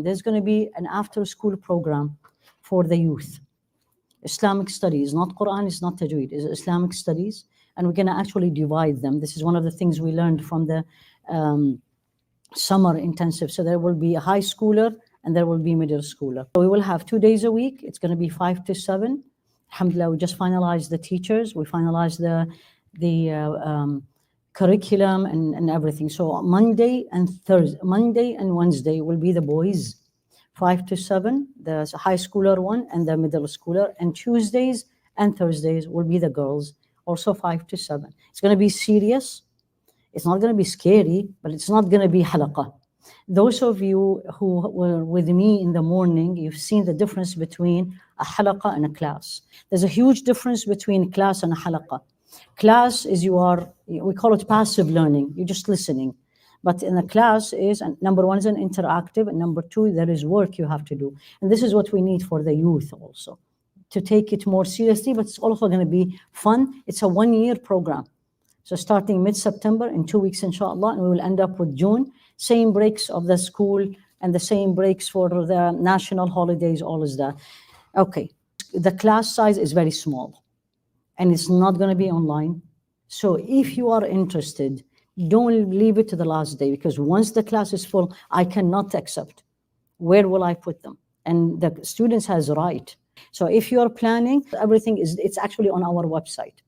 There's going to be an after-school program for the youth. Islamic studies, not Quran, it's not Tajweed, it's Islamic studies. And we're going to actually divide them. This is one of the things we learned from the summer intensive. So there will be a high schooler and there will be middle schooler. So we will have 2 days a week. It's going to be 5 to 7. Alhamdulillah, we just finalized the teachers. We finalized the curriculum and everything. So Monday and Wednesday will be the boys, 5 to 7, the high schooler one and the middle schooler. And Tuesdays and Thursdays will be the girls, also 5 to 7. It's going to be serious. It's not going to be scary, but it's not going to be halaqah. Those of you who were with me in the morning, you've seen the difference between a halaqah and a class. There's a huge difference between class and a halaqah. Class is we call it passive learning. You're just listening. But in a class is, and number one is an interactive, and number two, there is work you have to do. And this is what we need for the youth also, to take it more seriously, but it's also going to be fun. It's a 1-year program. So starting mid-September, in 2 weeks, inshallah, and we will end up with June. Same breaks of the school and the same breaks for the national holidays, all is that. Okay, the class size is very small and it's not going to be online. So if you are interested, don't leave it to the last day, because once the class is full, I cannot accept. Where will I put them? And the students has a right. So if you are planning, everything it's actually on our website.